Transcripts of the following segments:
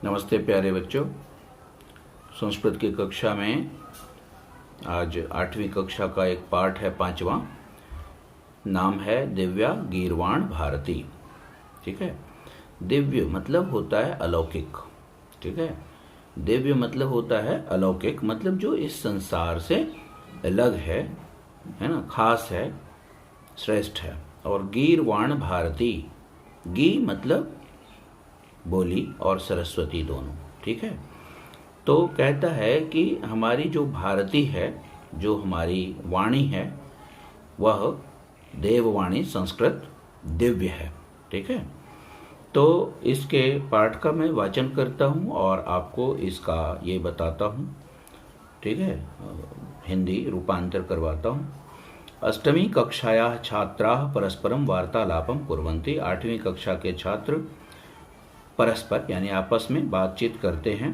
नमस्ते प्यारे बच्चों। संस्कृत की कक्षा में आज 8वीं कक्षा का एक पाठ है, 5वां। नाम है दिव्या गीरवाण भारती। ठीक है। दिव्य मतलब होता है अलौकिक। ठीक है। दिव्य मतलब होता है अलौकिक, मतलब जो इस संसार से अलग है ना, खास है, श्रेष्ठ है। और गीरवाण भारती, गी मतलब बोली और सरस्वती दोनों। ठीक है। तो कहता है कि हमारी जो भारती है, जो हमारी वाणी है, वह देववाणी संस्कृत दिव्य है। ठीक है। तो इसके पाठ का मैं वाचन करता हूँ और आपको इसका ये बताता हूँ। ठीक है। हिंदी रूपांतर करवाता हूँ। अष्टमी कक्षायाः छात्राः परस्परं वार्तालापं कुर्वन्ति। 8वीं कक्षा के छात्र परस्पर यानी आपस में बातचीत करते हैं।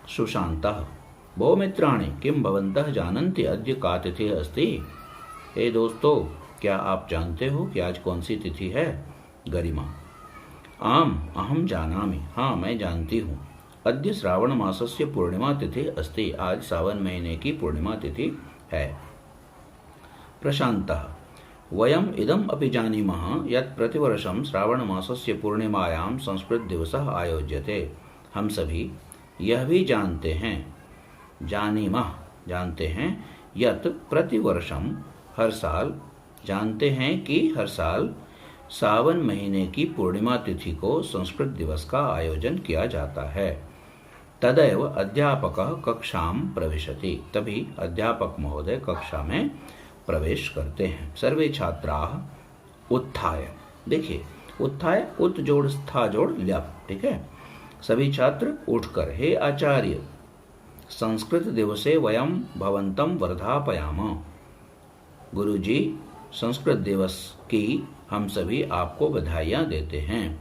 सुशांतः भो मित्राणि किं भवन्तः जानन्ति अद्य का तिथि अस्ति। हे दोस्तों, क्या आप जानते हो कि आज कौन सी तिथि है। गरिमा आम अहम जानामि, हाँ मैं जानती हूँ। अद्य श्रावण मासस्य पूर्णिमा तिथि अस्ति, आज सावन महीने की पूर्णिमा तिथि है। प्रशांतः वयम् इदम् अपि जानीमः यत् प्रतिवर्षं श्रावणमासस्य पूर्णिमायां संस्कृत दिवसः आयोज्यते। हम सभी यह भी जानते हैं, जानीमः जानते हैं, यत् प्रतिवर्षं हर साल, जानते हैं कि हर साल सावन महीने की पूर्णिमा तिथि को संस्कृत दिवस का आयोजन किया जाता है। तदैव अध्यापकः कक्षां प्रविशति, तभी अध्यापक महोदय कक्षा में प्रवेश करते हैं। सर्वे छात्राः उत्थाय, देखिए उत्थाय उत जोड़ स्था जोड़ ल्यप। ठीक है। सभी छात्र उठकर, हे आचार्य, संस्कृत दिवसे वयम भवन्तं वर्धापयामः। गुरुजी, संस्कृत दिवस की हम सभी आपको बधाइयाँ देते हैं।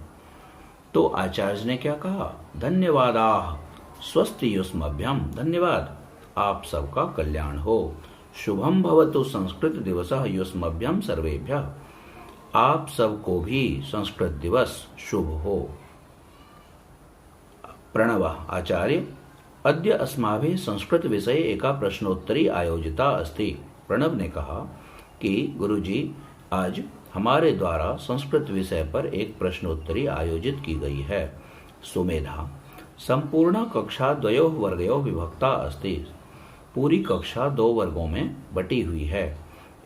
तो आचार्य ने क्या कहा, धन्यवादाः स्वस्ति युष्मभ्यम, धन्यवाद, आप सबका कल्याण हो। शुभम भवतु संस्कृत दिवसः युष्मभ्यम सर्वेभ्यः, आप सबको भी संस्कृत दिवस शुभ हो। प्रणवः आचार्य अद्य अस्माभिः संस्कृत विषये एका प्रश्नोत्तरी आयोजिता अस्ति। प्रणव ने कहा कि गुरुजी, आज हमारे द्वारा संस्कृत विषय पर एक प्रश्नोत्तरी आयोजित की गई है। सुमेधा संपूर्ण कक्षा द्वयोः वर्गयोः विभक्ता अस्ति, पूरी कक्षा 2 वर्गों में बटी हुई है।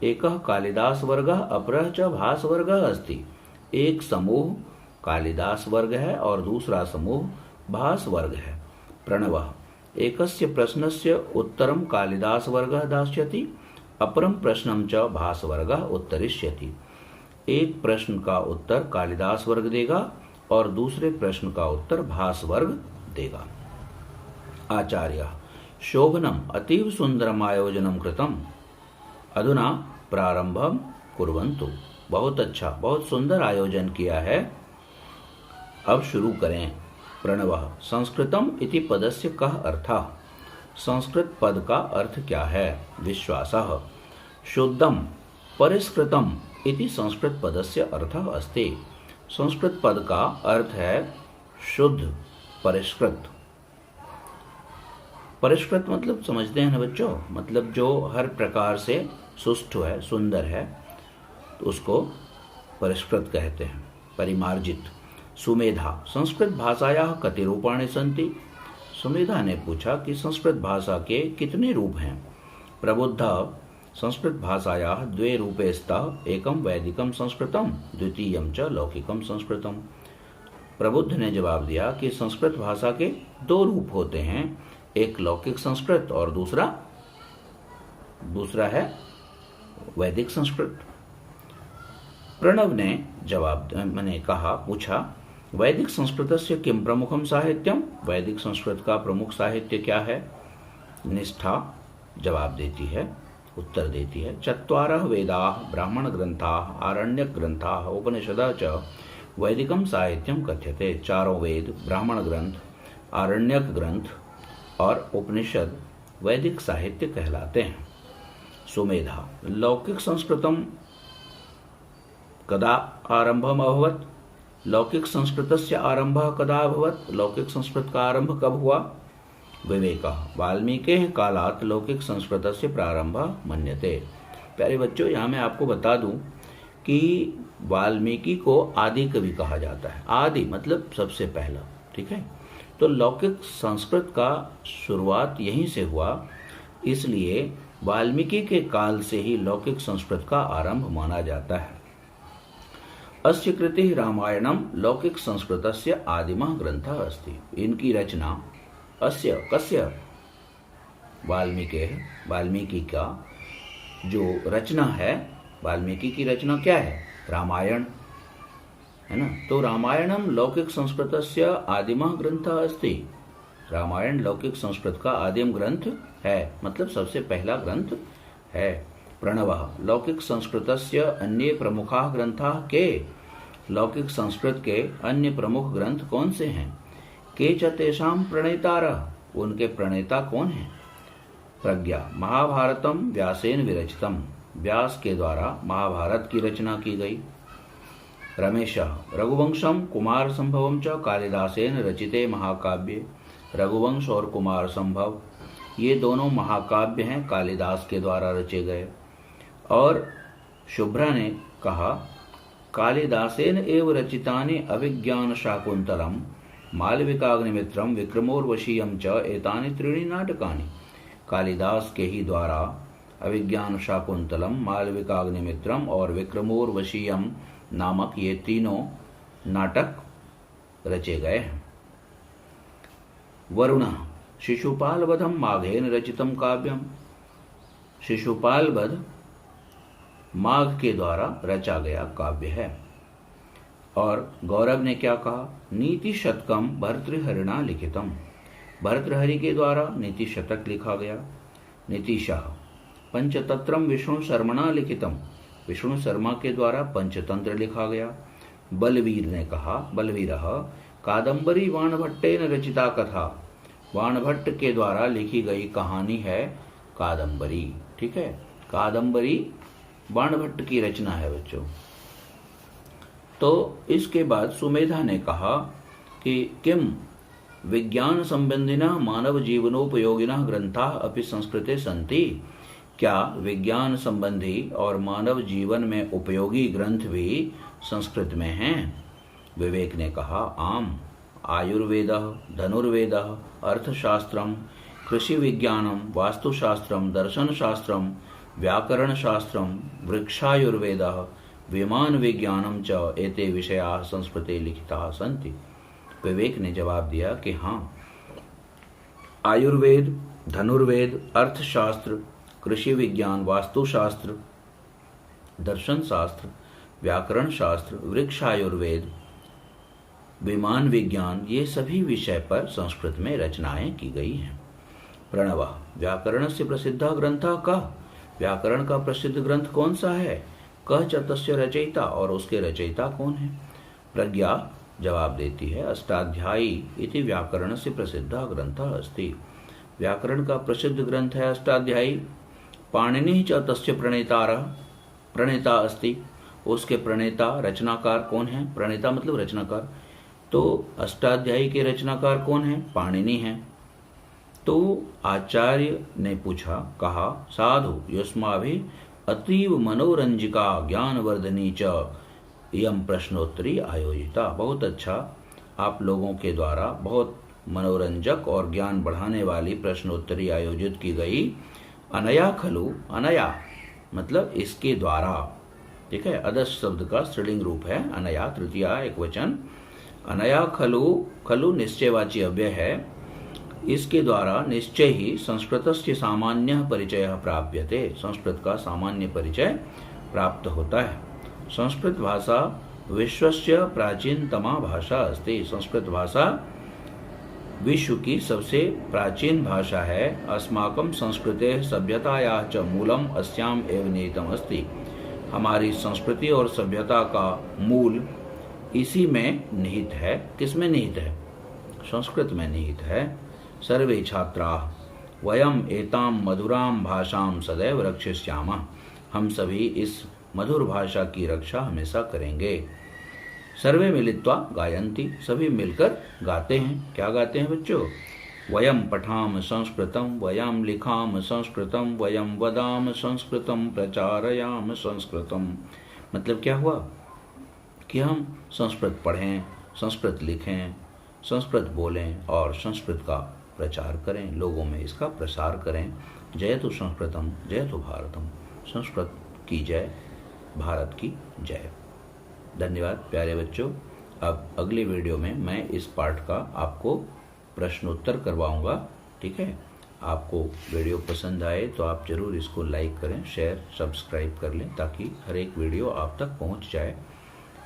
एकः कालिदास वर्गः अपरः च भास वर्गः अस्ति, एक समूह कालिदास वर्ग है और दूसरा समूह भास वर्ग है। प्रणवः एकस्य प्रश्नस्य उत्तरं कालिदास वर्गः दास्यति, अपरं प्रश्नं च भास वर्गः उत्तरिष्यति। एक प्रश्न का उत्तर कालिदास वर्ग देगा और दूसरे प्रश्न का उत्तर भास वर्ग देगा। आचार्य शोभनम अतीव सुंदरम आयोजनम कृतम, अधुना प्रारंभम कुर्वन्तु। बहुत अच्छा, बहुत सुंदर आयोजन किया है, अब शुरू करें। प्रणवः संस्कृतम इति पदस्य कः अर्थः, संस्कृत पद का अर्थ क्या है। विश्वासः शुद्धम परिष्कृतम इति संस्कृत पदस्य अर्थः अस्ति, संस्कृत पद का अर्थ है शुद्ध, परिष्कृत। परिष्कृत मतलब समझते हैं ना बच्चों, मतलब जो हर प्रकार से सुष्ठु है, सुंदर है, तो उसको परिष्कृत कहते हैं, परिमार्जित। सुमेधा संस्कृत भाषायाः कति रूपाणि सन्ति, सुमेधा ने पूछा कि संस्कृत भाषा के कितने रूप हैं। प्रबुद्ध संस्कृत भाषायाः 2 रूपे स्तः, एकं वैदिकं संस्कृतम द्वितीयं च लौकिकं संस्कृतम। प्रबुद्ध ने जवाब दिया कि संस्कृत भाषा के 2 रूप होते हैं, एक लौकिक संस्कृत और दूसरा है वैदिक संस्कृत। प्रणव ने जवाब मैंने कहा, पूछा वैदिक संस्कृतस्य किं प्रमुखम साहित्यम, वैदिक संस्कृत का प्रमुख साहित्य क्या है। निष्ठा जवाब देती है, उत्तर देती है, चत्वारः वेदाः ब्राह्मण ग्रंथाः आरण्यक ग्रंथाः उपनिषदः च वैदिकम साहित्यम कथ्यते। 4 वेद, ब्राह्मण ग्रंथ, आरण्यक ग्रंथ और उपनिषद वैदिक साहित्य कहलाते हैं। सुमेधा लौकिक संस्कृतम कदा आरंभम अभवत, लौकिक संस्कृतस्य आरंभः कदा अभवत्? लौकिक संस्कृत का आरंभ कब हुआ? विवेकः वाल्मीकेः कालात् लौकिक संस्कृतस्य प्रारंभः मन्यते। प्यारे बच्चों, यहाँ मैं आपको बता दूं कि वाल्मीकि को आदि कवि कहा जाता है। आदि मतलब सबसे पहला, ठीक है। तो लौकिक संस्कृत का शुरुआत यहीं से हुआ, इसलिए वाल्मीकि के काल से ही लौकिक संस्कृत का आरंभ माना जाता है। अस्य कृतिः रामायणम लौकिक संस्कृतस्य आदिमः ग्रंथः अस्ति। इनकी रचना अस्य कस्य वाल्मीकि का जो रचना है, वाल्मीकि की रचना क्या है? रामायण है ना। तो रामायणम लौकिक संस्कृतस्य आदिमः ग्रंथः अस्ति। रामायण लौकिक संस्कृत का आदिम ग्रंथ है, मतलब सबसे पहला ग्रंथ है। प्रणवः लौकिक संस्कृतस्य अन्ये प्रमुखाः ग्रंथाः के? लौकिक संस्कृत के अन्य प्रमुख ग्रंथ कौन से हैं? के च तेषां प्रणेतारः, उनके प्रणेता कौन हैं? प्रज्ञा महाभारतम व्यासेन विरचितम, व्यास के द्वारा महाभारत की रचना की गई। रमेशः रघुवंशम कुमार संभवम च कालिदासेन रचिते महाकाव्ये। रघुवंश और कुमार संभव ये दोनों महाकाव्य हैं, कालिदास के द्वारा रचे गए। और शुभ्रा ने कहा कालिदासेन एव रचितानि अभिज्ञान शाकुंतलम मालविकाग्निमित्रम विक्रमोर्वशीयम च एतानि त्रीणि नाटकानि। कालिदास के ही द्वारा अभिज्ञान शाकुंतलम, मालविकाग्निमित्रम और विक्रमोर्वशीयम नामक ये तीनों नाटक रचे गए हैं। वरुण शिशुपाल वधम माघेन रचितम काव्यम। शिशुपाल वध माघ के द्वारा रचा गया काव्य है। और गौरव ने क्या कहा? नीति शतकम भर्तृहरिणा लिखितम। भर्तृहरि के द्वारा नीति शतक लिखा गया। नीतिशः पंचतंत्रम विष्णु शर्मणा लिखितम। विष्णु शर्मा के द्वारा पंचतंत्र लिखा गया। बलवीर ने कहा, बलवीरः कादंबरी बाणभट्टेन रचिता कथा। बाणभट्ट के द्वारा लिखी गई कहानी है कादंबरी, ठीक है। कादंबरी बाणभट्ट की रचना है बच्चों। तो इसके बाद सुमेधा ने कहा कि किम विज्ञान संबंधिनः मानव जीवनोपयोगिनः ग्रंथाः अपि संस्कृते सन्ति। क्या विज्ञान संबंधी और मानव जीवन में उपयोगी ग्रंथ भी संस्कृत में हैं? विवेक ने कहा आम। आयुर्वेदः धनुर्वेदः अर्थशास्त्रम कृषि विज्ञानम वास्तुशास्त्रम दर्शनशास्त्रम व्याकरणशास्त्रम वृक्षायुर्वेदः विमान विज्ञानम च एते विषयाः संस्कृते लिखिताः सन्ति। विवेक ने जवाब दिया कि हाँ, आयुर्वेद, धनुर्वेद, अर्थशास्त्र, कृषि विज्ञान, वास्तुशास्त्र, दर्शन शास्त्र, व्याकरण शास्त्र, वृक्षायुर्वेद, विमान विज्ञान, ये सभी विषय पर संस्कृत में रचनाएं की गई हैं। प्रणव व्याकरण से प्रसिद्ध ग्रंथ कः। व्याकरण का प्रसिद्ध ग्रंथ कौन सा है? कः च तस्य रचयिता, और उसके रचयिता कौन है? प्रज्ञा जवाब देती है अष्टाध्यायी इति व्याकरण से प्रसिद्ध ग्रंथ अस्ति। व्याकरण का प्रसिद्ध ग्रंथ है अष्टाध्यायी। पाणिनि च तस्य प्रणेता अस्ति। उसके प्रणेता रचनाकार कौन है? प्रणेता मतलब रचनाकार। तो अष्टाध्यायी के रचनाकार कौन है? पाणिनि हैं। तो आचार्य ने पूछा, कहा साधु युष्माभिः अतीव मनोरंजिका ज्ञानवर्धनी च यम प्रश्नोत्तरी आयोजिता। बहुत अच्छा, आप लोगों के द्वारा बहुत मनोरंजक और ज्ञान बढ़ाने वाली प्रश्नोत्तरी आयोजित की गई। अनया खलु, अनया मतलब इसके द्वारा, ठीक है। अदस शब्द का स्त्रीलिंग रूप है अनया, तृतीया एक वचन। अनया खलु, खलु निश्चयवाची अव्यय है। इसके द्वारा निश्चय ही संस्कृतस्य सामान्य परिचय प्राप्यते। संस्कृत का सामान्य परिचय प्राप्त होता है। संस्कृत भाषा विश्वस्य प्राचीनतमा भाषा अस्ति। संस्कृत भाषा विश्व की सबसे प्राचीन भाषा है। अस्माकं संस्कृते सभ्यतायाः च मूलम अस्याम एव निहितम अस्ति। हमारी संस्कृति और सभ्यता का मूल इसी में निहित है। किसमें निहित है? संस्कृत में निहित है। सर्वे छात्राः वयम एताम मधुराम भाषाम सदैव रक्षिष्यामः। हम सभी इस मधुर भाषा की रक्षा हमेशा करेंगे। सर्वे मिलित्वा गायन्ति, सभी मिलकर गाते हैं। क्या गाते हैं बच्चों? वयम पठाम संस्कृतम, वयम लिखाम संस्कृतम, वयम वदाम संस्कृतम, प्रचारयाम संस्कृतम। मतलब क्या हुआ कि हम संस्कृत पढ़ें, संस्कृत लिखें, संस्कृत बोलें और संस्कृत का प्रचार करें, लोगों में इसका प्रसार करें। जयतु संस्कृतम जयतु भारतम, संस्कृत की जय, भारत की जय। धन्यवाद प्यारे बच्चों। अब अगली वीडियो में मैं इस पाठ का आपको प्रश्नोत्तर करवाऊंगा। ठीक है, आपको वीडियो पसंद आए तो आप ज़रूर इसको लाइक करें, शेयर, सब्सक्राइब कर लें, ताकि हर एक वीडियो आप तक पहुंच जाए।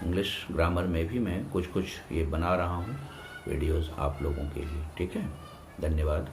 इंग्लिश ग्रामर में भी मैं कुछ ये बना रहा हूं वीडियोस आप लोगों के लिए। ठीक है, धन्यवाद।